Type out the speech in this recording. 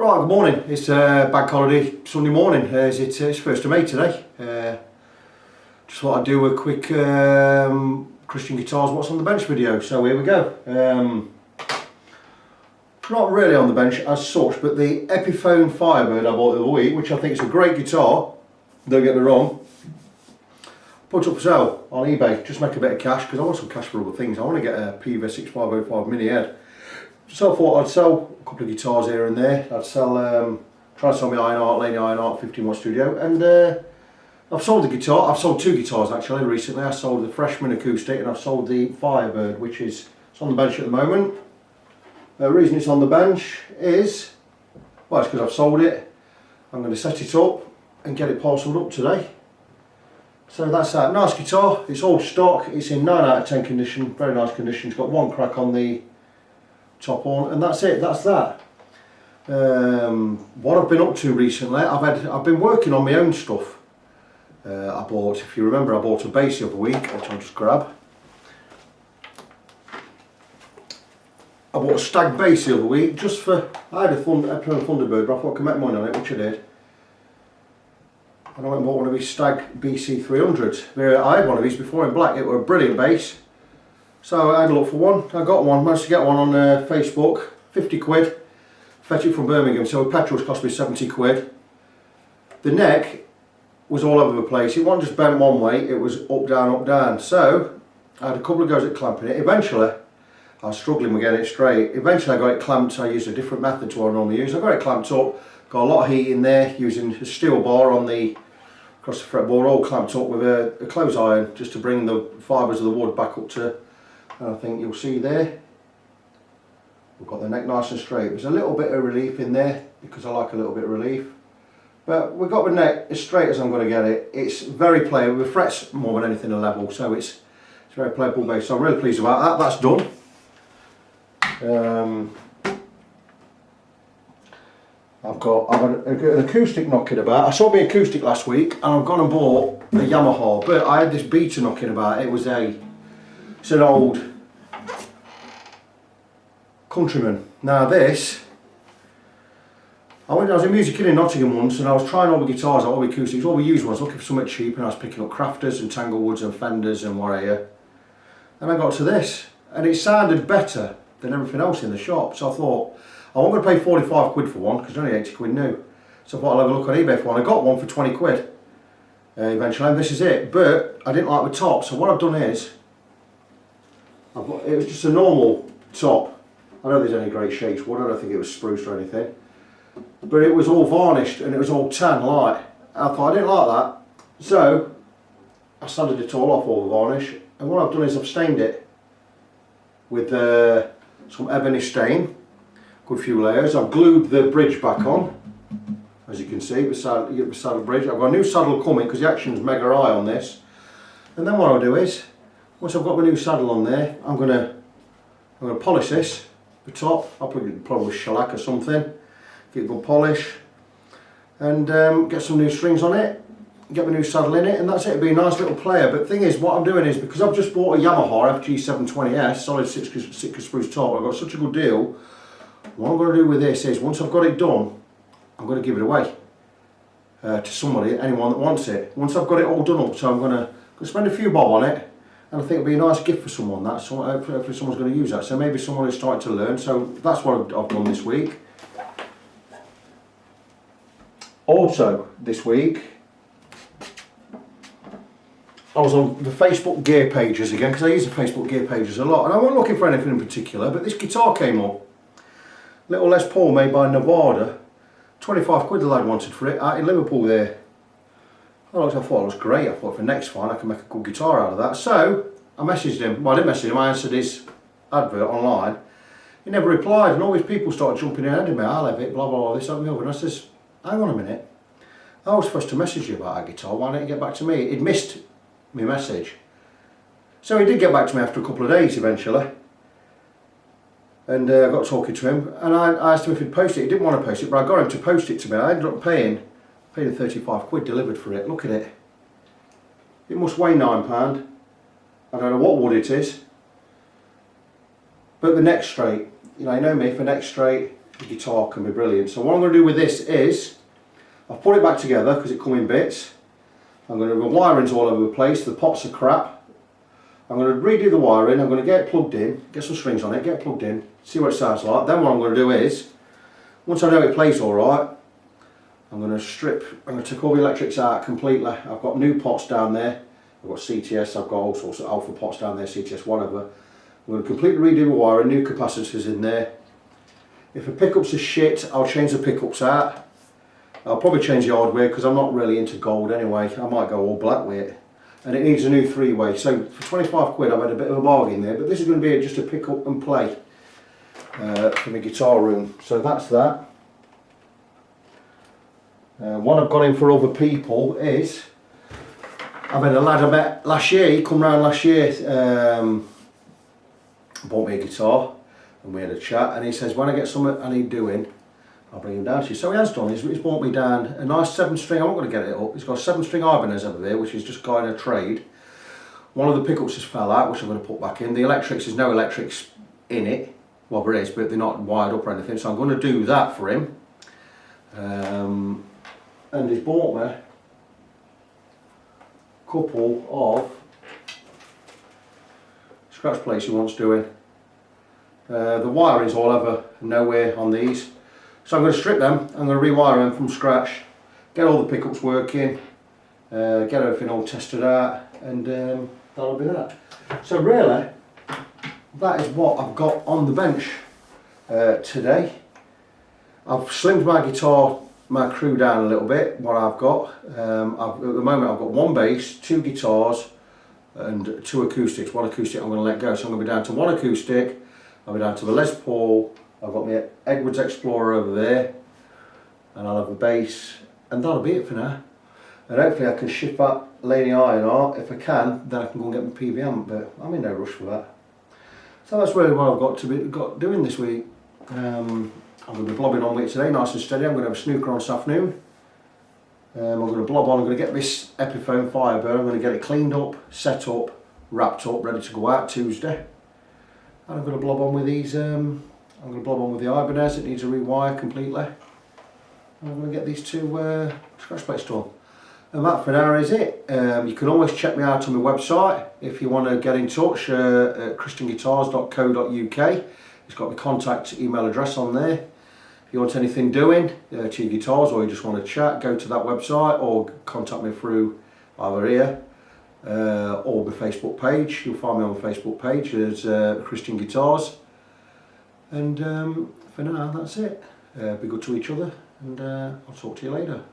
Right, good morning. It's bank holiday Sunday morning. It's 1st of May today. Just thought I'd do a quick Christian Guitars What's on the Bench video. So here we go. Not really on the bench as such, but the Epiphone Firebird I bought the other week, which I think is a great guitar, don't get me wrong, put up for sale on eBay. Just make a bit of cash because I want some cash for other things. I want to get a PV6505 mini head. So I thought I'd sell a couple of guitars here and there. I'd sell, try to sell my Ironheart, Lady Ironheart 15 watt studio, and I've sold the guitar. I've sold two guitars actually recently. I sold the Freshman acoustic and I've sold the Firebird, which is it's on the bench at the moment. The reason it's on the bench is, well, it's because I've sold it. I'm going to set it up and get it parcelled up today. So that's that. Nice guitar. It's all stock. It's in 9 out of 10 condition. Very nice condition. It's got one crack on the top on, and that's it. That's that. What I've been up to recently, I've been working on my own stuff. I bought, if you remember, I bought a bass the other week, which I'll just grab. I bought a Stagg bass the other week just for, I had a Thunderbird, but I thought I could make money on it, which I did. And I went and bought one of these Stagg BC-300s. I had one of these before in black. It was a brilliant bass. So I had a look for one. I got one, managed to get one on Facebook, 50 quid. Fetch it from Birmingham, so petrol's cost me 70 quid. The neck was all over the place. It wasn't just bent one way, it was up, down, up, down. So I had a couple of goes at clamping it. Eventually, I was struggling with getting it straight. Eventually I got it clamped. I used a different method to what I normally use. I got it clamped up, got a lot of heat in there, using a steel bar on the across the fretboard, all clamped up with a clothes iron, just to bring the fibres of the wood back up to, and I think you'll see there, we've got the neck nice and straight. There's a little bit of relief in there, because I like a little bit of relief. But we've got the neck as straight as I'm going to get it. It's very playable, the frets more than anything are level, so it's very playable bass. So I'm really pleased about that. That's done. I've got an acoustic knocking about. I sold my acoustic last week and I've gone and bought a Yamaha, but I had this beta knocking about. It's an old Countryman. Now this, I was in Music Inn in Nottingham once and I was trying all the guitars, all the acoustics, all the used ones, looking for something cheap, and I was picking up Crafters and Tanglewoods and Fenders and whatever. And I got to this and it sounded better than everything else in the shop. So I thought, I wasn't going to pay 45 quid for one because they're only 80 quid new. So I thought I'll have a look on eBay for one. I got one for 20 quid eventually, and this is it. But I didn't like the top, so what I've done is, it was just a normal top. I don't think there's any great shakes wood, I don't think it was spruced or anything. But it was all varnished and it was all tan light. I thought I didn't like that. So I sanded it all off, all the varnish, and what I've done is I've stained it with some ebony stain. Good few layers. I've glued the bridge back on, as you can see, the saddle bridge. I've got a new saddle coming because the action's mega high on this. And then what I'll do is, once I've got my new saddle on there, I'm gonna polish this, the top. I'll probably shellac or something, get a good polish, and get some new strings on it, get my new saddle in it, and that's it. It'll be a nice little player. But the thing is, what I'm doing is, because I've just bought a Yamaha FG720S solid Sitka spruce top, I've got such a good deal. What I'm going to do with this is, once I've got it done, I'm going to give it away to somebody, anyone that wants it. Once I've got it all done up, so I'm going to spend a few bob on it, and I think it'll be a nice gift for someone. Hopefully someone's going to use that. So maybe someone is starting to learn. So that's what I've done this week. Also this week, I was on the Facebook gear pages again, because I use the Facebook gear pages a lot, and I wasn't looking for anything in particular, but this guitar came up. Little Les Paul made by Nevada, 25 quid the lad wanted for it out in Liverpool there. I thought it was great. I thought for next time I can make a good guitar out of that. So I messaged him. Well, I didn't message him, I answered his advert online. He never replied, and all these people started jumping in ahead of me. I'll have it, blah blah blah, this, that and the other. And I says, hang on a minute, I was supposed to message you about a guitar, why don't you get back to me? He'd missed my message. So he did get back to me after a couple of days eventually. And I got talking to him, and I asked him if he'd post it. He didn't want to post it, but I got him to post it to me. I ended up paying him 35 quid delivered for it. Look at it. It must weigh £9. I don't know what wood it is. But the neck's straight. You know me, for neck straight, the guitar can be brilliant. So what I'm going to do with this is, I've put it back together because it come in bits. I'm going to do the wirings all over the place, the pots are crap. I'm going to redo the wiring, I'm going to get it plugged in, get some strings on it, get it plugged in, see what it sounds like. Then what I'm going to do is, once I know it plays alright, I'm going to take all the electrics out completely. I've got new pots down there, I've got CTS, I've got all sorts of alpha pots down there, CTS, whatever. I'm going to completely redo the wiring, new capacitors in there. If the pickups are shit, I'll change the pickups out. I'll probably change the hardware because I'm not really into gold anyway. I might go all black with it. And it needs a new three-way. So for 25 quid I've had a bit of a bargain there, but this is going to be just a pick up and play for my guitar room. So that's that. What I've gone in for other people is, I've had a lad I met last year, he come round last year, bought me a guitar and we had a chat, and he says when I get something I need doing, I'll bring him down to you. So he has done, he's bought me down a nice 7-string, I'm not going to get it up, he's got a 7-string Ibanez over there which is just kind of trade. One of the pickups has fell out which I'm going to put back in. The electrics, there's no electrics in it, well there is, but they're not wired up or anything, so I'm going to do that for him. And he's bought me a couple of scratch plates he wants doing. The wiring's all over nowhere on these. So I'm going to strip them, I'm going to rewire them from scratch, get all the pickups working, get everything all tested out, and that'll be that. So really, that is what I've got on the bench today. I've slimmed my guitar, my crew down a little bit, what I've got. At the moment I've got 1 bass, 2 guitars and 2 acoustics. 1 acoustic I'm going to let go, so I'm going to be down to 1 acoustic, I'll be down to the Les Paul, I've got my Edwards Explorer over there, and I'll have a bass, and that'll be it for now. And hopefully I can ship that Laney Iron Art. If I can, then I can go and get my PV amp, but I'm in no rush for that. So that's really what I've got doing this week. I'm going to be blobbing on with it today, nice and steady. I'm going to have a snooker on this afternoon. I'm going to blob on, I'm going to get this Epiphone Firebird, I'm going to get it cleaned up, set up, wrapped up, ready to go out Tuesday. And I'm going to blob on with these, I'm going to blob on with the Ibanez, it needs a rewire completely. And I'm going to get these 2 scratch plates done. And that for now is it. You can always check me out on my website if you want to get in touch, at christianguitars.co.uk. It's got my contact email address on there. If you want anything doing to your guitars, or you just want to chat, go to that website or contact me through either here or my Facebook page. You'll find me on the Facebook page as Christian Guitars. And for now, that's it. Be good to each other, and I'll talk to you later.